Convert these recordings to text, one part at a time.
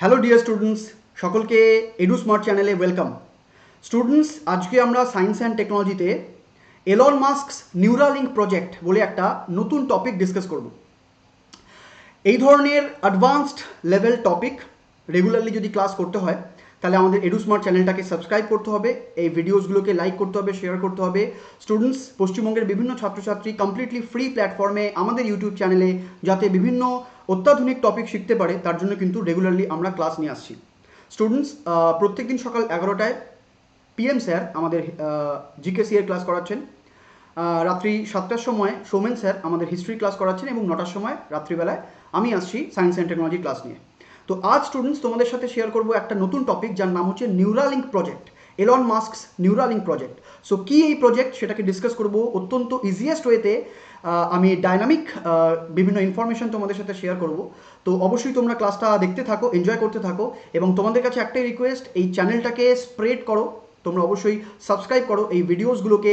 Hello dear students, সকলকে edu smart চ্যানেলে welcome. Students, আজকে আমরা সায়েন্স অ্যান্ড টেকনোলজিতে এলন মাস্কস নিউরালিঙ্ক প্রজেক্ট বলে একটা নতুন টপিক ডিসকাস করব। এই ধরনের অ্যাডভান্সড লেভেল টপিক রেগুলারলি যদি ক্লাস করতে হয় তাহলে আমাদের এডু স্মার্ট চ্যানেলটাকে সাবস্ক্রাইব করতে হবে, এই ভিডিওসগুলোকে লাইক করতে হবে, শেয়ার করতে হবে। স্টুডেন্টস, পশ্চিমবঙ্গের বিভিন্ন ছাত্রছাত্রী কমপ্লিটলি ফ্রি প্ল্যাটফর্মে আমাদের ইউটিউব চ্যানেলে যাতে বিভিন্ন অত্যাধুনিক টপিক শিখতে পারে তার জন্য কিন্তু রেগুলারলি আমরা ক্লাস নিয়ে আসছি। স্টুডেন্টস, প্রত্যেক দিন সকাল 11টায় পিএম স্যার আমাদের জিকেসি এর ক্লাস করাচ্ছেন, রাত্রি 7টার সময় সৌমেন স্যার আমাদের হিস্ট্রি ক্লাস করাচ্ছেন এবং 9টার সময় রাত্রিবেলায় আমি আসছি সায়েন্স অ্যান্ড টেকনোলজি ক্লাস নিয়ে। তো আজ স্টুডেন্টস তোমাদের সাথে শেয়ার করব একটা নতুন টপিক যার নাম হচ্ছে Neuralink project, Elon Musk's Neuralink project. So কি এই প্রজেক্ট সেটাকে ডিসকাস করব অত্যন্ত ইজিয়েস্ট ওয়েতে। আমি ডাইনামিক বিভিন্ন ইনফরমেশন তোমাদের সাথে শেয়ার করব। তো অবশ্যই তোমরা ক্লাসটা দেখতে থাকো, এনজয় করতে থাকো এবং তোমাদের কাছে একটাই রিকোয়েস্ট, এই চ্যানেলটাকে স্প্রেড করো, তোমরা অবশ্যই সাবস্ক্রাইব করো, এই ভিডিওসগুলোকে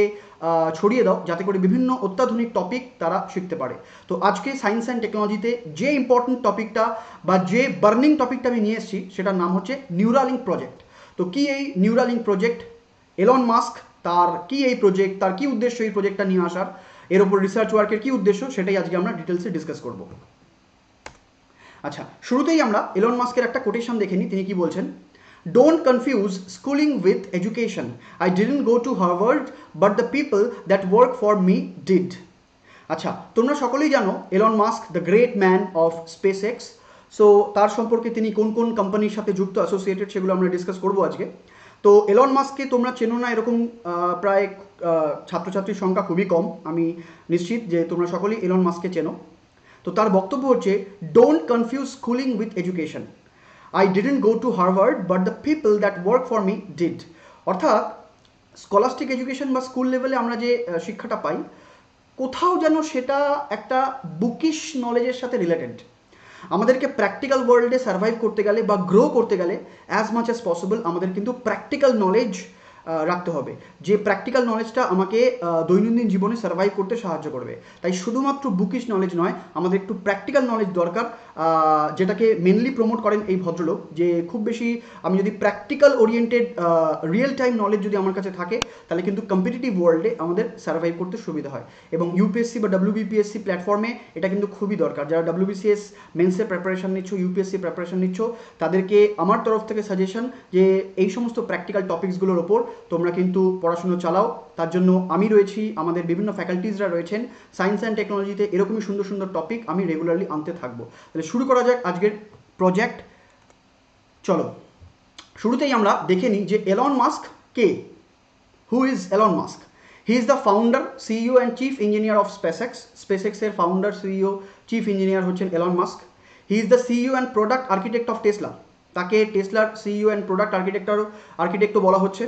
ছড়িয়ে দাও যাতে করে বিভিন্ন অত্যাধুনিক টপিক তারা শিখতে পারে। তো আজকে সায়েন্স অ্যান্ড টেকনোলজিতে যে ইম্পর্টেন্ট টপিকটা বা যে বার্নিং টপিকটা আমি নিয়ে এসেছি সেটার নাম হচ্ছে নিউরালিঙ্ক প্রজেক্ট। তো কি এই নিউরালিঙ্ক প্রজেক্ট, এলন মাস্ক তার কি এই প্রজেক্ট, তার কি উদ্দেশ্য এই প্রজেক্টটা নিয়ে আসার, এর ওপর রিসার্চ ওয়ার্কের কি উদ্দেশ্য, সেটাই আজকে আমরা ডিটেলসে ডিসকাস করব। আচ্ছা, শুরুতেই আমরা এলন মাস্কের একটা কোটেশন দেখে নিই, তিনি কি বলছেন। Don't confuse schooling with education. I didn't go to Harvard, but the people that work for me did. আচ্ছা, তোমরা সকলেই জানো Elon Musk the great man of speech x. So তার সম্পর্কে তিনি কোন কোন কোম্পানির সাথে যুক্ত, অ্যাসোসিয়েটেড, সেগুলো আমরা ডিসকাস করবো আজকে। তো এলন মাস্ককে তোমরা চেনো না এরকম প্রায় ছাত্রছাত্রীর সংখ্যা খুবই কম, আমি নিশ্চিত যে তোমরা সকলেই এলন মাস্ককে চেনো। তো তার বক্তব্য হচ্ছে, don't confuse schooling with education. I didn't go to Harvard, but the people that work for me did. অর্থাৎ স্কলাস্টিক এডুকেশন বা স্কুল লেভেলে আমরা যে শিক্ষাটা পাই কোথাও যেন সেটা একটা বুকিশ নলেজের সাথে রিলেটেড। আমাদেরকে প্র্যাকটিক্যাল ওয়ার্ল্ডে সার্ভাইভ করতে গেলে বা গ্রো করতে গেলে অ্যাজ মাচ অ্যাজ পসিবল আমাদের কিন্তু প্র্যাকটিক্যাল নলেজ রাখতে হবে, যে প্র্যাকটিক্যাল নলেজটা আমাকে দৈনন্দিন জীবনে সার্ভাইভ করতে সাহায্য করবে। তাই শুধুমাত্র বুকিশ নলেজ নয়, আমাদের একটু প্র্যাকটিক্যাল নলেজ দরকার, যেটাকে মেনলি প্রমোট করেন এই ভদ্রলোক। যে খুব বেশি আমি যদি practical oriented real time knowledge যদি আমার কাছে থাকে তাহলে কিন্তু কম্পিটিটিভ ওয়ার্ল্ডে আমাদের সার্ভাইভ করতে সুবিধা হয়। এবং ইউপিএসসি বা ডাব্লিউবিপিএসসি প্ল্যাটফর্মে এটা কিন্তু খুবই দরকার। যারা ডাব্লিউবিসিএস মেন্সের প্রিপারেশন নিচ্ছ, ইউপিএসসি প্রিপারেশন নিচ্ছ, তাদেরকে আমার তরফ থেকে সাজেশন যে এই সমস্ত প্র্যাকটিক্যাল টপিকসগুলোর ওপর তোমরা কিন্তু পড়াশুনো চালাও। তার জন্য আমি রয়েছি, আমাদের বিভিন্ন ফ্যাকাল্টিজরা রয়েছেন সায়েন্স অ্যান্ড টেকনোলজিতে, এরকমই সুন্দর সুন্দর টপিক আমি রেগুলারলি আনতে থাকবো। তাহলে শুরু করা যাক আজকের প্রজেক্ট। চলো শুরুতেই আমরা দেখে নিই যে এলন মাস্ক কে। Who is Elon Musk? He is the founder, CEO and chief engineer of SpaceX. স্পেসএক্সের ফাউন্ডার, সিইও, চিফ ইঞ্জিনিয়ার হচ্ছেন Elon Musk. He is the CEO and product architect of Tesla. তাকে টেসলার CEO and product আর্কিটেক্টও বলা হচ্ছে।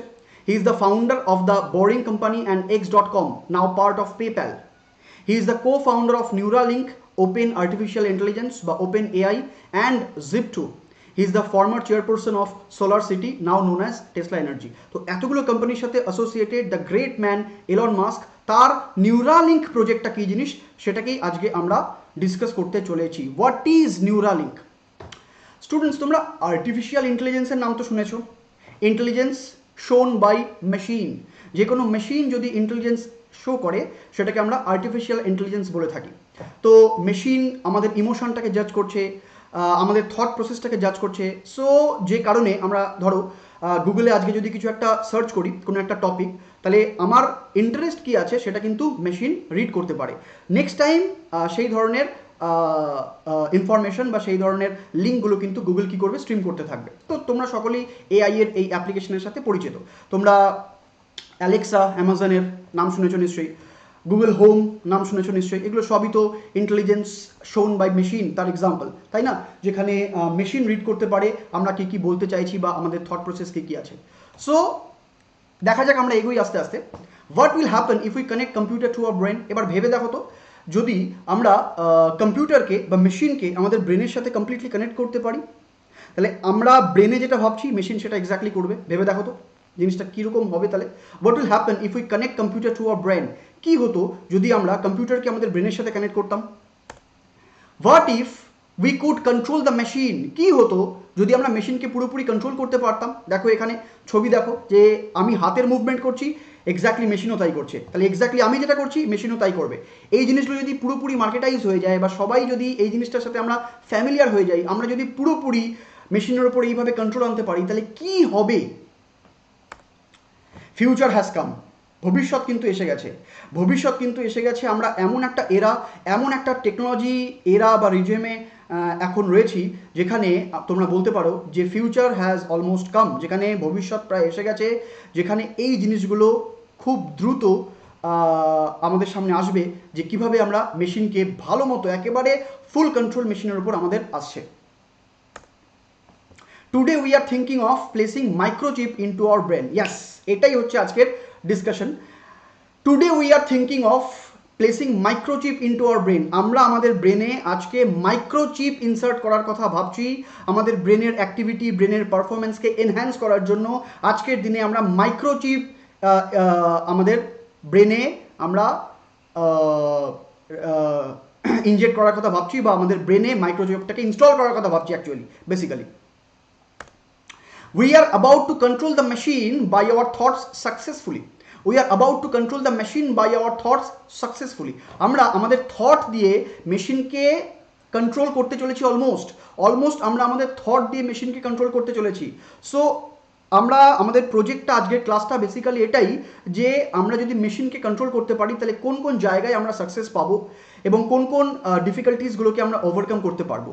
He is the founder of the Boring Company and X.com, now part of PayPal. He is the co-founder of Neuralink, Open Artificial Intelligence বা OpenAI and Zip2. He is the former chairperson of Solar City, now known as Tesla Energy. তো এতগুলো কোম্পানির সাথে associated the great man Elon Musk, তার Neuralink প্রজেক্টটা কী জিনিস সেটাকেই আজকে আমরা ডিসকাস করতে চলেছি। What is Neuralink? স্টুডেন্টস, তোমরা আর্টিফিশিয়াল ইন্টেলিজেন্সের নাম তো শুনেছো। ইন্টেলিজেন্স শোন বাই মেশিন। যে কোনো মেশিন যদি ইন্টেলিজেন্স শো করে সেটাকে আমরা আর্টিফিশিয়াল ইন্টেলিজেন্স বলে থাকি। তো মেশিন আমাদের ইমোশনটাকে জাজ করছে, আমাদের থট প্রসেসটাকে জাজ করছে। সো যে কারণে আমরা ধরো গুগলে আজকে যদি কিছু একটা সার্চ করি কোনো একটা টপিক, তাহলে আমার ইন্টারেস্ট কী আছে সেটা কিন্তু মেশিন রিড করতে পারে। নেক্সট টাইম সেই ধরনের ইনফরমেশন বা সেই ধরনের লিঙ্কগুলো কিন্তু গুগল কী করবে, স্ট্রিম করতে থাকবে। তো তোমরা সকলেই এআই এর এই অ্যাপ্লিকেশনের সাথে পরিচিত। তোমরা অ্যালেক্সা, অ্যামাজনের নাম শুনেছো নিশ্চয়ই, গুগল হোম নাম শুনেছো নিশ্চয়ই। এগুলো সবই তো ইন্টেলিজেন্স শোন বাই মেশিন তার এক্সাম্পল, তাই না? যেখানে মেশিন রিড করতে পারে আমরা কী কী বলতে চাইছি বা আমাদের থট প্রসেস কী কী আছে। সো দেখা যাক আমরা এগোই আস্তে আস্তে। What will happen if we connect computer to our brain? এবার ভেবে দেখো তো, যদি আমরা কম্পিউটারকে বা মেশিনকে আমাদের ব্রেনের সাথে কমপ্লিটলি কানেক্ট করতে পারি, তাহলে আমরা ব্রেনে যেটা ভাবছি মেশিন সেটা এক্স্যাক্টলি করবে। ভেবে দেখো তো জিনিসটা কীরকম হবে তাহলে। What will happen if we connect computer to our brain? কী হতো যদি আমরা কম্পিউটারকে আমাদের ব্রেনের সাথে কানেক্ট করতাম? What if we could control the machine. কী হতো যদি আমরা মেশিনকে পুরোপুরি কন্ট্রোল করতে পারতাম? দেখো এখানে ছবি দেখো যে আমি হাতের মুভমেন্ট করছি, এক্স্যাক্টলি মেশিনও তাই করছে। তাহলে এক্স্যাক্টলি আমি যেটা করছি মেশিনও তাই করবে। এই জিনিসগুলো যদি পুরোপুরি মার্কেটাইজ হয়ে যায় বা সবাই যদি এই জিনিসটার সাথে আমরা ফ্যামিলিয়ার হয়ে যাই, আমরা যদি পুরোপুরি মেশিনের ওপর এইভাবে কন্ট্রোল আনতে পারি, তাহলে কি হবে? Future has come. ভবিষ্যৎ কিন্তু এসে গেছে। ভবিষ্যৎ কিন্তু এসে গেছে। আমরা এমন একটা এরা, এমন একটা টেকনোলজি এরা বা রিজেমে এখন রয়েছি যেখানে তোমরা বলতে পারো যে ফিউচার হ্যাজ অলমোস্ট কাম, যেখানে ভবিষ্যৎ প্রায় এসে গেছে, যেখানে এই জিনিসগুলো খুব দ্রুত আমাদের সামনে আসবে, যে কিভাবে আমরা মেশিনকে ভালো মতো একেবারে ফুল কন্ট্রোল মেশিনের উপর আমাদের আসছে। Today we are thinking of placing microchip into our brain. Yes, এটাই হচ্ছে আজকের discussion. Today we are thinking of placing microchip into our brain. আমরা আমাদের ব্রেনে আজকে মাইক্রোচিপ ইনসার্ট করার কথা ভাবছি। আমাদের ব্রেনের অ্যাক্টিভিটি, ব্রেনের পারফরমেন্সকে এনহ্যান্স করার জন্য আজকের দিনে আমরা মাইক্রোচিপ আমাদের ব্রেনে আমরা ইনজেক্ট করার কথা ভাবছি, বা আমাদের ব্রেনে মাইক্রোচিপটাকে ইনস্টল করার কথা ভাবছি actually, basically. We are about to control the machine by our thoughts successfully. We are about to control the machine by our thoughts successfully. আমরা আমাদের থট দিয়ে মেশিনকে কন্ট্রোল করতে চলেছি। অলমোস্ট আমরা আমাদের থট দিয়ে মেশিনকে কন্ট্রোল করতে চলেছি। সো আমরা আমাদের প্রজেক্টটা, আজকের ক্লাসটা বেসিক্যালি এটাই, যে আমরা যদি মেশিনকে কন্ট্রোল করতে পারি তাহলে কোন কোন জায়গায় আমরা সাকসেস পাবো এবং কোন কোন ডিফিকাল্টিসগুলোকে আমরা ওভারকাম করতে পারবো।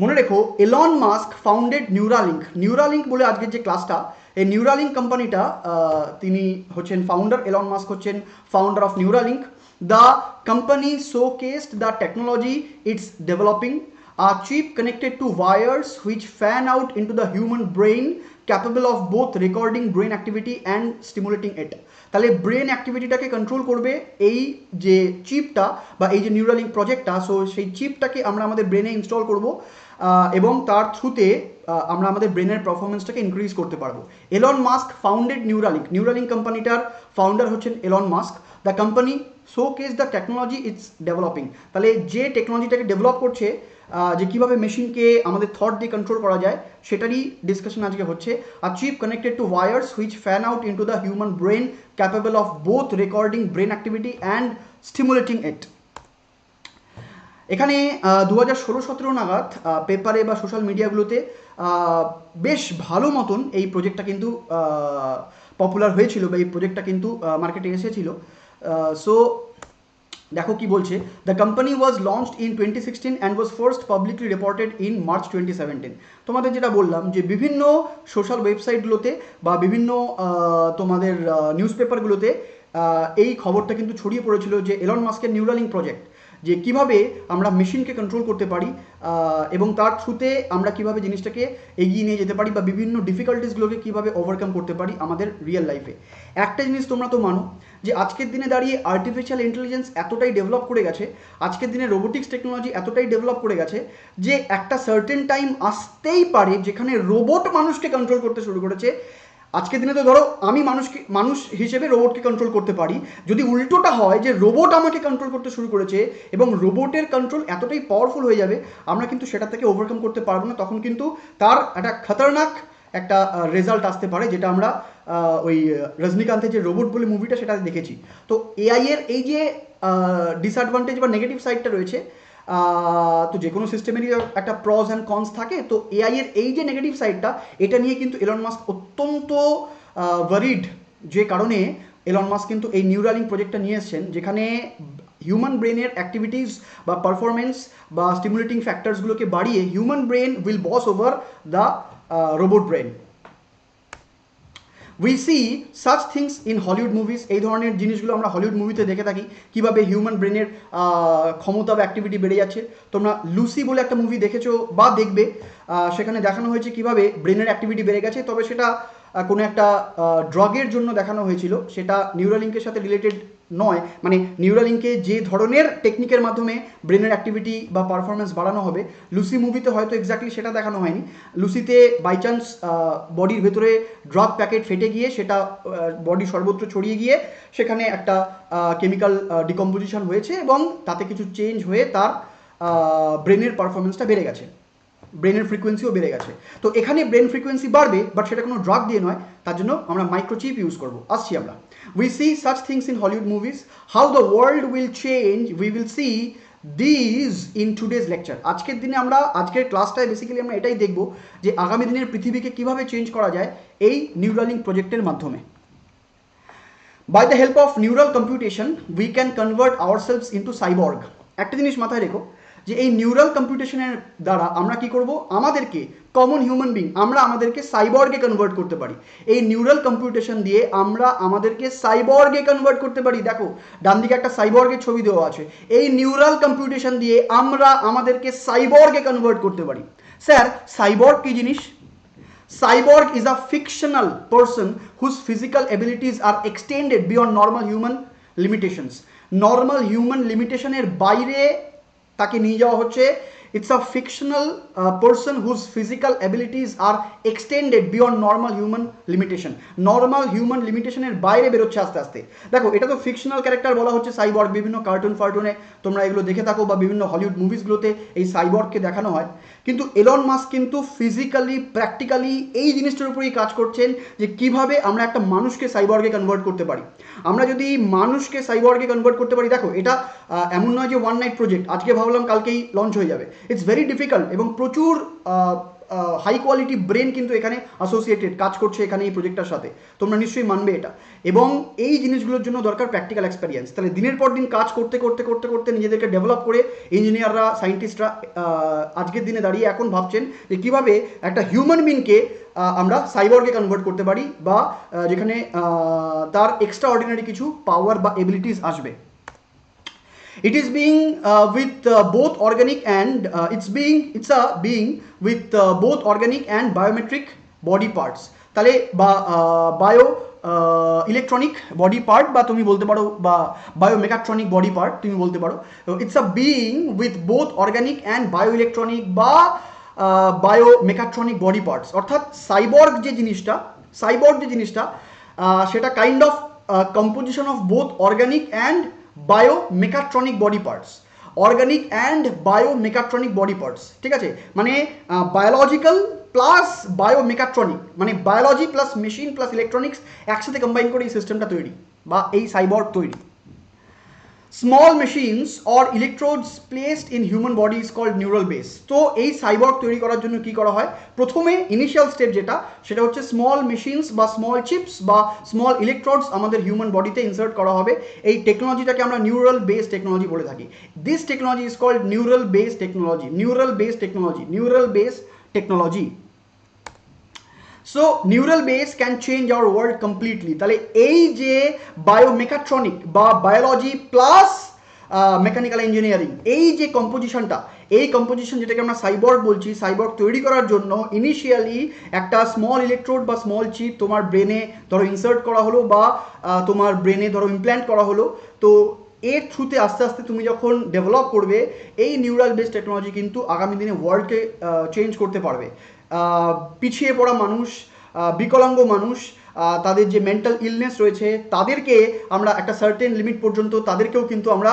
মনে রেখো, Elon Musk founded Neuralink. Neuralink বলে আজকের যে ক্লাসটা, এই নিউরালিঙ্ক কোম্পানিটা তিনি হচ্ছেন ফাউন্ডার। এলন মাস্ক হচ্ছেন founder of Neuralink. The company শোকেসড the technology it's developing, a chip connected to wires which fan out into the human brain, capable of both recording brain activity and stimulating it. তাহলে brain অ্যাক্টিভিটিটাকে control করবে এই যে চিপটা বা এই যে Neuralink প্রজেক্টটা। So সেই চিপটাকে আমরা আমাদের ব্রেনে ইনস্টল করব এবং তার থ্রুতে আমরা আমাদের ব্রেনের পারফরমেন্সটাকে ইনক্রিজ করতে পারবো। Elon Musk founded Neuralink. Neuralink কোম্পানিটার ফাউন্ডার হচ্ছেন Elon Musk. The company showcase the technology it's developing. তাহলে যে টেকনোলজিটাকে ডেভেলপ করছে, যে কীভাবে মেশিনকে আমাদের থট দিয়ে কন্ট্রোল করা যায়, সেটারই ডিসকাশন আজকে হচ্ছে। আর chip connected to wires which fan out into the human brain, capable of both recording brain activity and stimulating it. এখানে 2016-17 নাগাদ পেপারে বা সোশ্যাল মিডিয়াগুলোতে বেশ ভালো মতন এই প্রজেক্টটা কিন্তু পপুলার হয়েছিল, বা এই প্রজেক্টটা কিন্তু মার্কেটে এসেছিল। সো দেখো কি বলছে, the company was launched in 2016 and was first publicly reported in March 2017। তোমাদের যেটা বললাম যে বিভিন্ন সোশ্যাল ওয়েবসাইটগুলোতে বা বিভিন্ন তোমাদের নিউজ পেপারগুলোতে এই খবরটা কিন্তু ছড়িয়ে পড়েছিল যে এলন মাস্কের নিউরালিঙ্ক প্রজেক্ট, যে কিভাবে আমরা মেশিনকে কন্ট্রোল করতে পারি এবং তার থ্রুতে আমরা কিভাবে জিনিসটাকে এগিয়ে নিয়ে যেতে পারি, বা বিভিন্ন ডিফিকাল্টিসগুলোকে কিভাবে ওভারকাম করতে পারি আমাদের রিয়েল লাইফে। একটা জিনিস তোমরা তো মানো যে আজকের দিনে দাঁড়িয়ে আর্টিফিশিয়াল ইন্টেলিজেন্স এতটাই ডেভেলপ করে গেছে, আজকের দিনে রোবোটিক্স টেকনোলজি এতটাই ডেভেলপ করে গেছে যে একটা সার্টেন টাইম আসতেই পারে যেখানে রোবট মানুষকে কন্ট্রোল করতে শুরু করেছে। আজকের দিনে তো ধরো আমি মানুষ হিসেবে রোবটকে কন্ট্রোল করতে পারি, যদি উল্টোটা হয় যে রোবট আমাকে কন্ট্রোল করতে শুরু করেছে এবং রোবটের কন্ট্রোল এতটাই পাওয়ারফুল হয়ে যাবে, আমরা কিন্তু সেটা থেকে ওভারকাম করতে পারবো না। তখন কিন্তু তার একটা খতরনাক একটা রেজাল্ট আসতে পারে, যেটা আমরা ওই রজনীকান্তের যে রোবট বলে মুভিটা সেটাতে দেখেছি। তো এআই এর এই যে ডিসঅ্যাডভান্টেজ বা নেগেটিভ সাইডটা রয়েছে, তো যে কোনো সিস্টেমেরই একটা প্রস অ্যান্ড কনস থাকে। তো এআই এর এই যে নেগেটিভ সাইডটা, এটা নিয়ে কিন্তু এলন মাস্ক অত্যন্ত ওয়ারিড, যে কারণে এলন মাস্ক কিন্তু এই নিউরালিঙ্ক প্রজেক্টটা নিয়ে এসছেন, যেখানে হিউম্যান ব্রেনের অ্যাক্টিভিটিস বা পারফরমেন্স বা স্টিমুলেটিং ফ্যাক্টরসগুলোকে বাড়িয়ে human brain will boss over the robot brain. We see such things in Hollywood movies. এই ধরনের জিনিসগুলো আমরা হলিউড মুভিতে দেখে থাকি, কীভাবে হিউম্যান ব্রেনের ক্ষমতা বা অ্যাক্টিভিটি বেড়ে যাচ্ছে। তোমরা লুসি বলে একটা মুভি দেখেছো বা দেখবে, সেখানে দেখানো হয়েছে কীভাবে ব্রেনের অ্যাক্টিভিটি বেড়ে গেছে, তবে সেটা কোনো একটা ড্রাগের জন্য দেখানো হয়েছিল, সেটা নিউরালিঙ্কের সাথে রিলেটেড নয়। মানে নিউরালিঙ্কে যে ধরনের টেকনিকের মাধ্যমে ব্রেনের অ্যাক্টিভিটি বা পারফরমেন্স বাড়ানো হবে, লুসি মুভিতে হয়তো এক্স্যাক্টলি সেটা দেখানো হয়নি। লুসিতে বাই চান্স বডির ভেতরে ড্রাগ প্যাকেট ফেটে গিয়ে সেটা বডি সর্বত্র ছড়িয়ে গিয়ে সেখানে একটা কেমিক্যাল ডিকম্পোজিশন হয়েছে এবং তাতে কিছু চেঞ্জ হয়ে তার ব্রেনের পারফরমেন্সটা বেড়ে গেছে, ব্রেনের ফ্রিকোয়েন্সিও বেড়ে গেছে। তো এখানে ব্রেন ফ্রিকোয়েন্সি বাড়বে, বাট সেটা কোনো ড্রাগ দিয়ে নয়, তার জন্য আমরা মাইক্রোচিপ ইউজ করবো। আসছি আমরা। We see such things in Hollywood movies, how the world will change, we will see these in today's lecture. আজকের দিনে আমরা, আজকের ক্লাসটায় বেসিক্যালি আমরা এটাই দেখব যে আগামী দিনের পৃথিবীকে কীভাবে চেঞ্জ করা যায় এই নিউরালিঙ্ক প্রজেক্টের মাধ্যমে। By the help of neural computation, we can convert ourselves into cyborg. একটা জিনিস মাথায় রেখো যে এই নিউরাল কম্পিউটেশনের দ্বারা আমরা কি করব, আমাদেরকে কমন হিউম্যান বিং আমরা আমাদেরকে সাইবর্গে কনভার্ট করতে পারি। এই নিউরাল কম্পিউটেশন দিয়ে আমরা আমাদেরকে সাইবর্গে কনভার্ট করতে পারি। দেখো ডান দিকে একটা সাইবর্গের ছবি দেওয়া আছে। এই নিউরাল কম্পিউটেশন দিয়ে আমরা আমাদেরকে সাইবর্গে কনভার্ট করতে পারি। স্যার সাইবর্গ কি জিনিস? Cyborg is a fictional person whose physical abilities are extended beyond normal human limitations. Normal human limitation এর বাইরে তাকে নিয়ে যাওয়া হচ্ছে। It's a fictional person whose physical abilities are extended beyond normal human limitation. Normal human limitation এর বাইরে বেরোচ্ছে আস্তে আস্তে। দেখো এটা তো ফিকশনাল ক্যারেক্টার বলা হচ্ছে সাইবর্গ, বিভিন্ন কার্টুন ফার্টুনে তোমরা এগুলো দেখে থাকো বা বিভিন্ন হলিউড মুভিসগুলোতে এই সাইবর্গকে দেখানো হয়। কিন্তু এলন মাস্ক কিন্তু ফিজিক্যালি প্র্যাকটিক্যালি এই জিনিসটার উপরেই কাজ করছেন যে কিভাবে আমরা একটা মানুষকে সাইবর্গে কনভার্ট করতে পারি। আমরা যদি মানুষকে সাইবর্গে কনভার্ট করতে পারি, দেখো এটা এমন নয় যে ওয়ান নাইট প্রজেক্ট, আজকে ভাবলাম কালকেই লঞ্চ হয়ে যাবে। ইটস ভেরি ডিফিকাল্ট এবং প্রচুর হাই কোয়ালিটি ব্রেন কিন্তু এখানে অ্যাসোসিয়েটেড কাজ করছে এখানে এই প্রজেক্টটার সাথে, তোমরা নিশ্চয়ই মানবে এটা। এবং এই জিনিসগুলোর জন্য দরকার প্র্যাকটিক্যাল এক্সপেরিয়েন্স। তাহলে দিনের পর দিন কাজ করতে করতে করতে করতে নিজেদেরকে ডেভেলপ করে ইঞ্জিনিয়াররা, সায়েন্টিস্টরা আজকের দিনে দাঁড়িয়ে এখন ভাবছেন যে কীভাবে একটা হিউম্যান বিংকে আমরা সাইবর্গে কনভার্ট করতে পারি, বা যেখানে তার এক্সট্রা অর্ডিনারি কিছু পাওয়ার বা এবিলিটিস আসবে। It is being with both organic and it's a being with both organic and biometric body parts. তাহলে বা বায়ো ইলেকট্রনিক বডি পার্ট বা তুমি বলতে পারো, বা বায়োমেকাট্রনিক বডি পার্ট তুমি বলতে পারো। It's a being with both organic and bio electronic বা বায়োমেকাট্রনিক বডি পার্টস। অর্থাৎ সাইবর্গ যে জিনিসটা সেটা kind of composition of both organic and biomechatronic body parts. Organic and biomechatronic body parts, ঠিক আছে? মানে বায়োলজিক্যাল প্লাস বায়োমেকাট্রনিক, মানে biology plus machine plus electronics একসাথে কম্বাইন করে এই সিস্টেমটা তৈরি বা এই সাইবর্গ তৈরি। Small machines or electrodes placed in human body is called neural base. তো এই সাইবর্গ তৈরি করার জন্য কি করা হয়? প্রথমে ইনিশিয়াল স্টেপ সেটা হচ্ছে স্মল মেশিনস বা স্মল চিপস বা স্মল ইলেকট্রোডস আমাদের হিউম্যান বডিতে ইনসার্ট করা হবে। এই টেকনোলজিটাকে আমরা নিউরাল বেস টেকনোলজি বলে থাকি। This technology is called neural base technology. So neural base can change our world completely. তাহলে এই যে বায়োমেকাট্রনিক বা বায়োলজি প্লাস মেকানিক্যাল ইঞ্জিনিয়ারিং এই যে কম্পোজিশন যেটাকে আমরা সাইবর্গ বলছি, সাইবর্গ তৈরি করার জন্য ইনিশিয়ালি একটা স্মল ইলেকট্রোড বা স্মল চিপ তোমার ব্রেনে ধরো ইনসার্ট করা হলো বা তোমার ব্রেনে ধরো ইমপ্ল্যান্ট করা হলো। তো এর থ্রুতে আস্তে আস্তে তুমি যখন ডেভেলপ করবে এই নিউরাল বেস টেকনোলজি কিন্তু আগামী দিনে ওয়ার্ল্ডকে চেঞ্জ করতে পারবে। পিছিয়ে পড়া মানুষ, বিকলাঙ্গ মানুষ, তাদের যে মেন্টাল ইলনেস রয়েছে তাদেরকে আমরা একটা সার্টেন লিমিট পর্যন্ত তাদেরকেও কিন্তু আমরা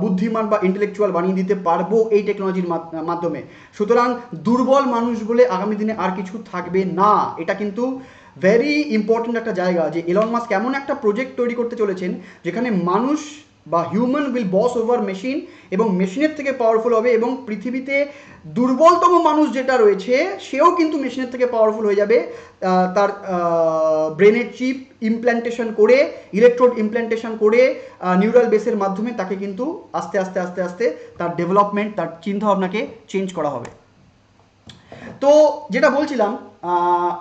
বুদ্ধিমান বা ইন্টেলেকচুয়াল বানিয়ে দিতে পারবো এই টেকনোলজির মাধ্যমে। সুতরাং দুর্বল মানুষ বলে আগামী দিনে আর কিছু থাকবে না। এটা কিন্তু ভেরি ইম্পর্টেন্ট একটা জায়গা যে এলন মাস্ক এমন একটা প্রজেক্ট তৈরি করতে চলেছেন যেখানে মানুষ বা human will boss over machine এবং মেশিনের থেকে পাওয়ারফুল হবে, এবং পৃথিবীতে দুর্বলতম মানুষ যেটা রয়েছে সেও কিন্তু মেশিনের থেকে পাওয়ারফুল হয়ে যাবে। তার ব্রেনের চিপ ইমপ্ল্যান্টেশন করে, ইলেকট্রোড ইমপ্ল্যান্টেশন করে নিউরাল বেসের মাধ্যমে তাকে কিন্তু আস্তে আস্তে আস্তে আস্তে তার ডেভেলপমেন্ট, তার চিন্তাভাবনাকে চেঞ্জ করা হবে। তো যেটা বলছিলাম,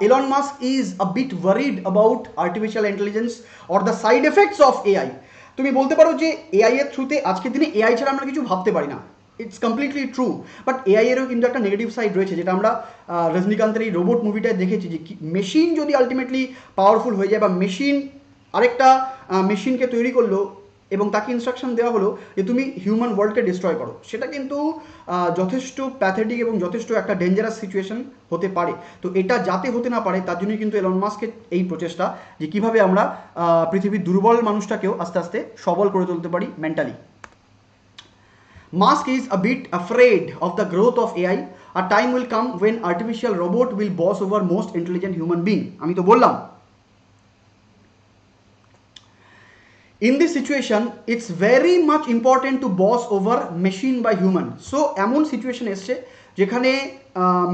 Elon Musk is a bit worried about artificial intelligence or the side effects of AI. তুমি বলতে পারো যে এআই এর থ্রুতে আজকের দিনে এআই ছাড়া আমরা কিছু ভাবতে পারি না। It's completely true, but AI এরও কিন্তু একটা নেগেটিভ সাইড রয়েছে, যেটা আমরা রজনীকান্তের এই রোবট মুভিটায় দেখেছি যে মেশিন যদি আলটিমেটলি পাওয়ারফুল হয়ে যায় বা মেশিন আরেকটা মেশিনকে তৈরি করলো এবং তাকে ইনস্ট্রাকশন দেওয়া হলো যে তুমি হিউম্যান ওয়ার্ল্ডকে ডিস্ট্রয় করো, সেটা কিন্তু যথেষ্ট প্যাথেটিক এবং যথেষ্ট একটা ডেঞ্জারাস সিচুয়েশন হতে পারে। তো এটা যাতে হতে না পারে তার জন্যই কিন্তু এলন মাস্কের এই প্রচেষ্টা যে কীভাবে আমরা পৃথিবীর দুর্বল মানুষটাকেও আস্তে আস্তে সবল করে তুলতে পারি mentally. Musk is a bit afraid of the growth of AI. A time will come when artificial robot will boss over most intelligent human being. আমি তো বললাম, in this situation it's very much important to boss over machine by human. so এমন situation এসছে যেখানে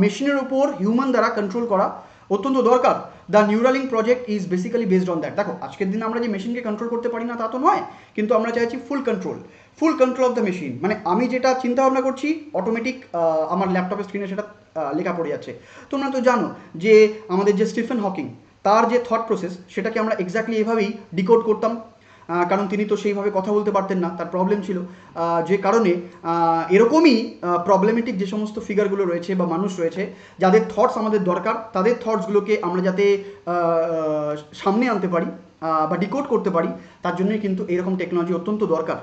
মেশিনের উপর human দ্বারা control করা অত্যন্ত দরকার। The Neuralink project is basically based on that. দেখো আজকের দিনে আমরা যে মেশিনকে কন্ট্রোল করতে পারি না তা তো নয়, কিন্তু আমরা চাইছি ফুল কন্ট্রোল অফ দ্য মেশিন। মানে আমি যেটা চিন্তা ভাবনা করছি অটোমেটিক আমার ল্যাপটপের স্ক্রিনে সেটা লেখা পড়ে যাচ্ছে। তোমরা তো জানো যে আমাদের যে স্টিফেন হকিং, তার যে থট প্রসেস সেটাকে আমরা এক্স্যাক্টলি এভাবেই ডিকোড করতাম, কারণ তিনি তো সেইভাবে কথা বলতে পারতেন না, তার প্রবলেম ছিল। যে কারণে এরকমই প্রবলেমেটিক যে সমস্ত ফিগারগুলো রয়েছে বা মানুষ রয়েছে যাদের থটস আমাদের দরকার, তাদের থটসগুলোকে আমরা যাতে সামনে আনতে পারি বা ডিকোড করতে পারি, তার জন্যই কিন্তু এরকম টেকনোলজি অত্যন্ত দরকার।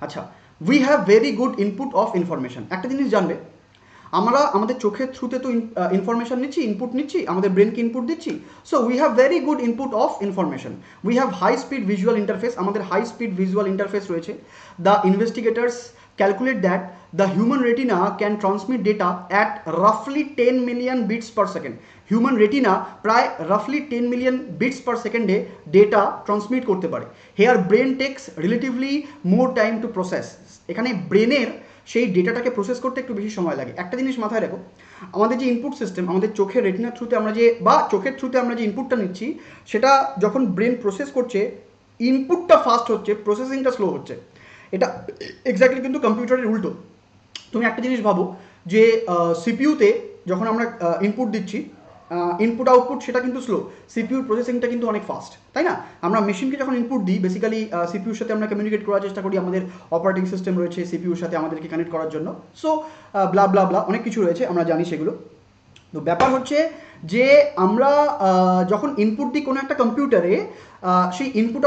আচ্ছা, we have very good input of information. একটা জিনিস জানবে, আমরা আমাদের চোখের থ্রুতে তো ইনফরমেশন নিচ্ছি, ইনপুট নিচ্ছি, আমাদের ব্রেনকে ইনপুট দিচ্ছি। So we have very good input of information. We have high speed visual interface, আমাদের হাই স্পিড ভিজুয়াল ইন্টারফেস রয়েছে। The investigators calculate that the human retina can transmit data at রাফলি 10 million bits per second. Human retina প্রায় রাফলি 10 million bits পার সেকেন্ডে data transmit করতে পারে। Here brain takes relatively more time to process. এখানে ব্রেনের সেই ডেটাটাকে প্রসেস করতে একটু বেশি সময় লাগে। একটা জিনিস মাথায় রাখো, আমাদের যে ইনপুট সিস্টেম, আমাদের চোখের রেটিনার থ্রুতে আমরা যে চোখের থ্রুতে আমরা যে ইনপুটটা নিচ্ছি, সেটা যখন ব্রেন প্রসেস করছে, ইনপুটটা ফাস্ট হচ্ছে, প্রসেসিংটা স্লো হচ্ছে। এটা এক্স্যাক্টলি কিন্তু কম্পিউটারের উল্টো। তুমি একটা জিনিস ভাবো যে সিপিইউতে যখন আমরা ইনপুট দিচ্ছি, ইনপুট আউটপুট সেটা কিন্তু স্লো, সিপিইউর প্রসেসিংটা কিন্তু অনেক ফাস্ট, তাই না? আমরা মেশিনকে যখন ইনপুট দিই, বেসিক্যালি সিপিইউর সাথে আমরা কমিউনিকেট করার চেষ্টা করি, আমাদের অপারেটিং সিস্টেম রয়েছে সিপিইউর সাথে আমাদেরকে কানেক্ট করার জন্য। সো ব্লা ব্লা ব্লা অনেক কিছু রয়েছে, আমরা জানি সেগুলো। তো ব্যাপার হচ্ছে যে আমরা যখন ইনপুট দিই কোনো একটা কম্পিউটারে, সেই ইনপুট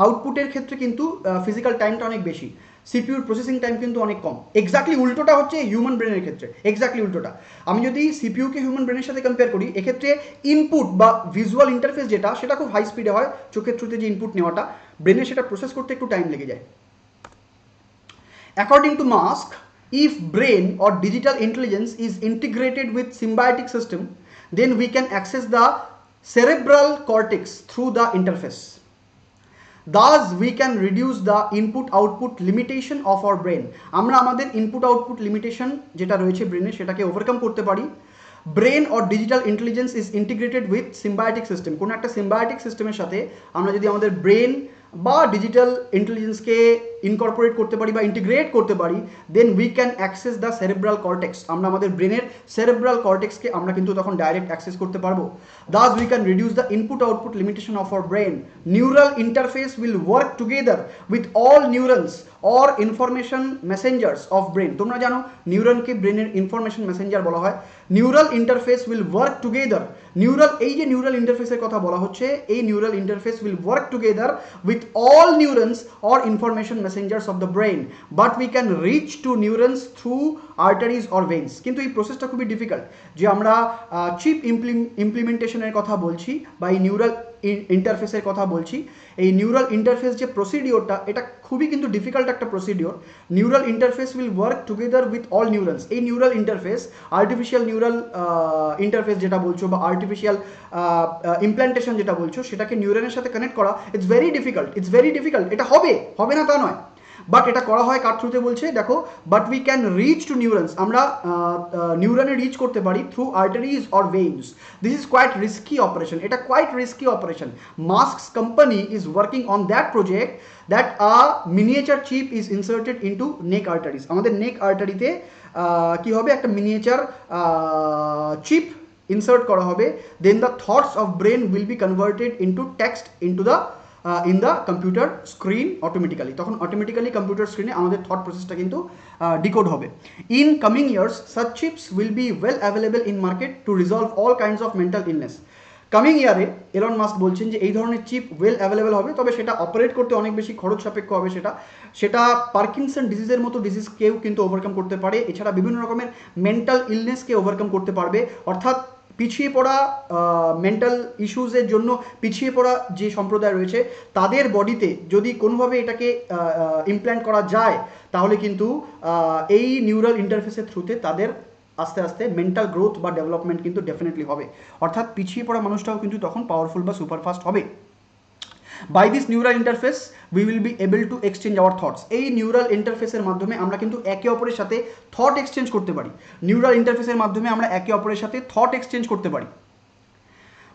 আউটপুটের ক্ষেত্রে কিন্তু ফিজিক্যাল টাইমটা অনেক বেশি, সিপিইউর প্রসেসিং টাইম কিন্তু অনেক কম। এক্স্যাক্টলি উল্টোটা হচ্ছে হিউম্যান ব্রেনের ক্ষেত্রে, এক্স্যাক্টলি উল্টোটা। আমি যদি সিপিইউকে হিউম্যান ব্রেনের সাথে কম্পেয়ার করি, এক্ষেত্রে ইনপুট বা ভিজুয়াল ইন্টারফেস যেটা, সেটা খুব হাই স্পিডে হয়। চোখের থ্রুতে যে ইনপুট নেওয়াটা, ব্রেনে সেটা প্রসেস করতে একটু টাইম লেগে যায়। According to mask, if brain or digital intelligence is integrated with symbiotic system, then we can access the cerebral cortex through the interface. Thus we can reduce the input output limitation of our brain. আমরা আমাদের input output limitation যেটা রয়েছে ব্রেনে, সেটাকে overcome করতে পারি। Brain or digital intelligence is integrated with symbiotic system. কোনো একটা সিম্বায়োটিক সিস্টেমের সাথে আমরা যদি আমাদের ব্রেন বা ডিজিটাল ইন্টেলিজেন্সকে ইনকর্পোরেট করতে পারি বা ইন্টিগ্রেট করতে পারি, then we can access the cerebral cortex. আমরা আমাদের ব্রেনের সেরেব্রাল কর্টেক্সকে আমরা কিন্তু তখন ডাইরেক্ট অ্যাক্সেস করতে পারবো। Das we can reduce the input output limitation of our brain. Neural interface will work together with all neurons or information messengers of brain. তোমরা জানো নিউরনকে ব্রেনের ইনফরমেশন মেসেঞ্জার বলা হয়। Neural interface will work together. এই যে neural ইন্টারফেসের কথা বলা হচ্ছে, এই neural interface will work together with all neurons or information messengers of the brain, but we can reach to neurons through arteries or veins. কিন্তু এই প্রসেসটা খুবই ডিফিকাল্ট। যে আমরা চিপ ইমপ্লিমেন্টেশনের কথা বলছি বা এই নিউরাল ইন্টারফেসের কথা বলছি, এই নিউরাল ইন্টারফেস যে প্রসিডিওরটা, এটা খুবই কিন্তু ডিফিকাল্ট একটা procedure. Neural interface will work together with all neurons. এই neural interface, artificial neural interface যেটা বলছো বা আর্টিফিশিয়াল ইমপ্ল্যান্টেশন যেটা বলছো, সেটাকে নিউরনের সাথে কানেক্ট করা ইটস ভেরি ডিফিকাল্ট। এটা হবে না তা নয়, বাট এটা করা হয় কার থ্রুতে বলছে দেখো, but we can reach to neurons. আমরা নিউরনে রিচ করতে পারি through arteries or veins. This is quite risky operation. এটা quite risky operation. Musk's company is working on that project that a miniature chip is inserted into neck arteries. আমাদের neck আর্টারিতে কি হবে, একটা miniature chip insert করা হবে। Then the thoughts of brain will be converted into text into the in the computer screen automatically. তখন automatically computer স্ক্রিনে আমাদের thought প্রসেসটা কিন্তু ডিকোড হবে। In coming years such chips will be well available in market to resolve all kinds of mental illness. Coming ইয়ারে Elon Musk বলছেন যে এই ধরনের চিপ ওয়েল অ্যাভেলেবল হবে, তবে সেটা অপারেট করতে অনেক বেশি খরচ সাপেক্ষ হবে। সেটা পার্কিনসন ডিজিজের মতো ডিজিজকেও কিন্তু ওভারকাম করতে পারে। এছাড়া বিভিন্ন রকমের মেন্টাল ইলনেসকে ওভারকাম করতে পারবে। অর্থাৎ পিছিয়ে পড়া মেন্টাল ইস্যুসের জন্য পিছিয়ে পড়া যে সম্প্রদায় রয়েছে তাদের বডিতে যদি কোনোভাবে এটাকে ইমপ্ল্যান্ট করা যায় তাহলে কিন্তু এই নিউরাল ইন্টারফেসের থ্রুতে তাদের আস্তে আস্তে মেন্টাল গ্রোথ বা ডেভেলপমেন্ট কিন্তু ডেফিনেটলি হবে, অর্থাৎ পিছিয়ে পড়া মানুষটাও কিন্তু তখন পাওয়ারফুল বা সুপারফাস্ট হবে। By this neural interface we will be able to exchange our thoughts. এই নিউরাল ইন্টারফেসের মাধ্যমে আমরা কিন্তু একে অপরের সাথে থট এক্সচেঞ্জ করতে পারি। নিউরাল ইন্টারফেসের মাধ্যমে আমরা একে অপরের সাথে থট এক্সচেঞ্জ করতে পারি।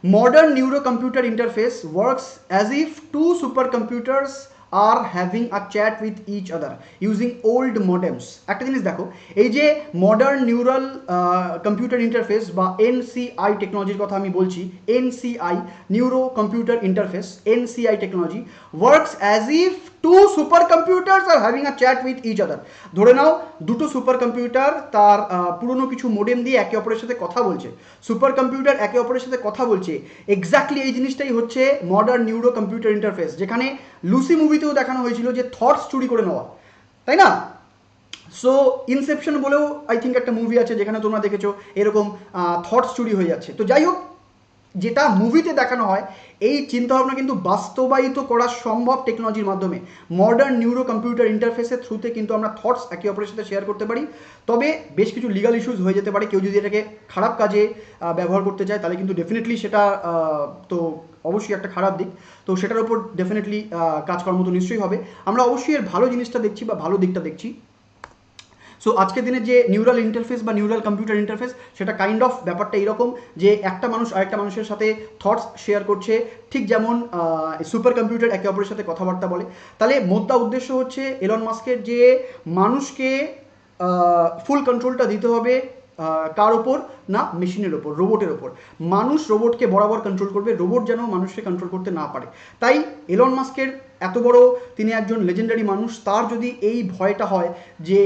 Modern neurocomputer interface works as if two supercomputers are having a chat with each other using old modems. একটা জিনিস দেখো, এই যে মডার্ন নিউরাল কম্পিউটার ইন্টারফেস বা এনসিআই টেকনোলজির কথা আমি বলছি, NCI neuro computer interface, NCI technology works as if two super computers are having a chat with each other. ধরে নাও দুটো সুপার কম্পিউটার তার পুরনো কিছু মোডেম দিয়ে একে অপরের সাথে কথা বলছে, সুপার কম্পিউটার একে অপরের সাথে কথা বলছে। এক্স্যাক্টলি এই জিনিসটাই হচ্ছে মডার্ন নিউরো কম্পিউটার ইন্টারফেস, যেখানে লুসি মুভিতেও দেখানো হয়েছিল যে থটস চুরি করে নেওয়া, তাই না? সো ইনসেপশন বলেও আই থিঙ্ক একটা মুভি আছে যেখানে তোমরা দেখেছো এরকম থটস চুরি হয়ে যাচ্ছে। তো যাই হোক, যেটা মুভিতে দেখানো হয় এই চিন্তাভাবনা কিন্তু বাস্তবায়িত করা সম্ভব টেকনোলজির মাধ্যমে। মডার্ন নিউরো কম্পিউটার ইন্টারফেসের থ্রুতে কিন্তু আমরা থটস একে অপরের সাথে শেয়ার করতে পারি। তবে বেশ কিছু লিগাল ইস্যুস হয়ে যেতে পারে, কেউ যদি এটাকে খারাপ কাজে ব্যবহার করতে চায় তাহলে কিন্তু ডেফিনেটলি সেটা তো অবশ্যই একটা খারাপ দিক, তো সেটার উপর ডেফিনেটলি কাজকর্ম তো নিশ্চয়ই হবে। আমরা অবশ্যই এর ভালো জিনিসটা দেখছি বা ভালো দিকটা দেখছি। সো আজকের দিনে যে নিউরাল ইন্টারফেস বা নিউরাল কম্পিউটার ইন্টারফেস সেটা কাইন্ড অফ ব্যাপারটা এরকম যে একটা মানুষ আরেকটা মানুষের সাথে থটস শেয়ার করছে, ঠিক যেমন সুপার কম্পিউটার একে অপরের সাথে কথাবার্তা বলে। তাহলে মোদ্দা উদ্দেশ্য হচ্ছে এলন মাস্কের যে মানুষকে ফুল কন্ট্রোলটা দিতে হবে কার ওপর না, মেশিনের ওপর, রোবটের ওপর। মানুষ রোবটকে বরাবর কন্ট্রোল করবে, রোবট যেন মানুষকে কন্ট্রোল করতে না পারে। তাই এলন মাস্কের এত বড়, তিনি একজন লেজেন্ডারি মানুষ, তার যদি এই ভয়টা হয় যে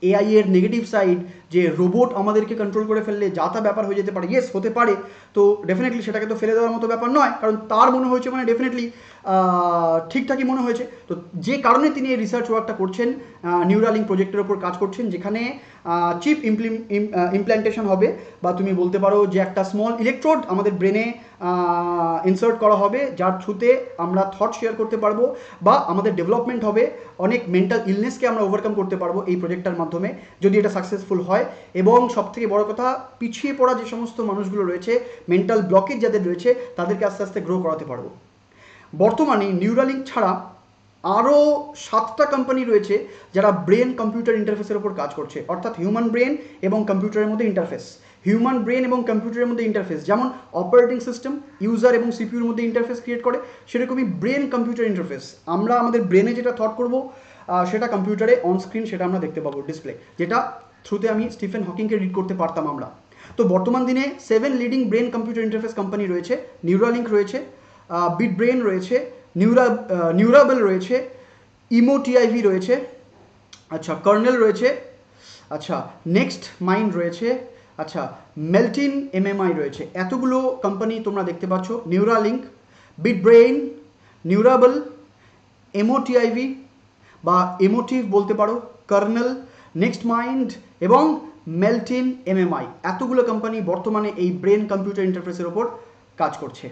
এআই এর নেগেটিভ সাইড, যে রোবট আমাদেরকে কন্ট্রোল করে ফেললে যা তা ব্যাপার হয়ে যেতে পারে, ইয়েস হতে পারে, তো ডেফিনেটলি সেটাকে তো ফেলে দেওয়ার মতো ব্যাপার নয়, কারণ তার মনে হয়েছে মানে ডেফিনেটলি ঠিকঠাকই মনে হয়েছে। তো যে কারণে তিনি এই রিসার্চ ওয়ার্কটা করছেন, নিউরালিঙ্ক প্রজেক্টের ওপর কাজ করছেন, যেখানে চিপ ইমপ্ল্যান্টেশন হবে, বা তুমি বলতে পারো যে একটা স্মল ইলেকট্রোড আমাদের ব্রেনে ইনসার্ট করা হবে, যার থ্রুতে আমরা থট শেয়ার করতে পারবো বা আমাদের ডেভেলপমেন্ট হবে, অনেক মেন্টাল ইলনেসকে আমরা ওভারকাম করতে পারবো এই প্রজেক্টটার মাধ্যমে যদি এটা সাকসেসফুল হয়। এবং সবথেকে বড় কথা, পিছিয়ে পড়া যে সমস্ত মানুষগুলো রয়েছে, মেন্টাল ব্লকেজ যাদের রয়েছে, তাদেরকে আস্তে আস্তে গ্রো করাতে পারবো। বর্তমানে নিউরালিঙ্ক ছাড়া আরও 7টা কোম্পানি রয়েছে যারা ব্রেন কম্পিউটার ইন্টারফেসের উপর কাজ করছে, অর্থাৎ হিউম্যান ব্রেন এবং কম্পিউটারের মধ্যে ইন্টারফেস, হিউম্যান ব্রেন এবং কম্পিউটারের মধ্যে ইন্টারফেস। যেমন অপারেটিং সিস্টেম ইউজার এবং সিপিউর মধ্যে ইন্টারফেস ক্রিয়েট করে, সেরকমই ব্রেন কম্পিউটার ইন্টারফেস। আমরা আমাদের ব্রেনে যেটা থট করব সেটা কম্পিউটারে অন স্ক্রিন সেটা আমরা দেখতে পাবো, ডিসপ্লে, যেটা থ্রুতে আমি স্টিফেন হকিংকে রিড করতে পারতাম আমরা। তো বর্তমান দিনে 7 leading brain computer interface company রয়েছে। নিউরালিঙ্ক রয়েছে, বিট ব্রেন রয়েছে, নিউরাবেল রয়েছে, ইমোটিআইভি রয়েছে, আচ্ছা কার্নেল রয়েছে, আচ্ছা নেক্সট মাইন্ড রয়েছে, আচ্ছা মেল্টিন এমএমআই রয়েছে। এতগুলো কোম্পানি তোমরা দেখতে পাচ্ছ। নিউরালিঙ্ক, বিট ব্রেন, নিউরাবেল, এমওটিআইভি বা এমোটিভ বলতে পারো, কার্নেল, নেক্সট মাইন্ড এবং মেল্টিন এমএমআই, এতগুলো কোম্পানি বর্তমানে এই ব্রেন কম্পিউটার ইন্টারফেসের ওপর কাজ করছে।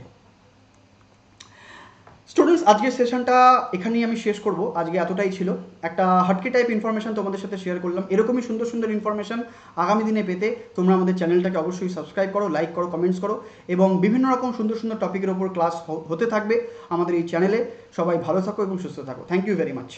স্টুডেন্টস, আজকের সেশনটা এখানেই আমি শেষ করব। আজকে এতটাই ছিল, একটা হাটকে টাইপ ইনফরমেশন তোমাদের সাথে শেয়ার করলাম। এরকমই সুন্দর সুন্দর ইনফরমেশন আগামী দিনে পেতে তোমরা আমাদের চ্যানেলটাকে অবশ্যই সাবস্ক্রাইব করো, লাইক করো, কমেন্টস করো, এবং বিভিন্ন রকম সুন্দর সুন্দর টপিকের ওপর ক্লাস হতে থাকবে আমাদের এই চ্যানেলে। সবাই ভালো থাকো এবং সুস্থ থাকো। Thank you very much.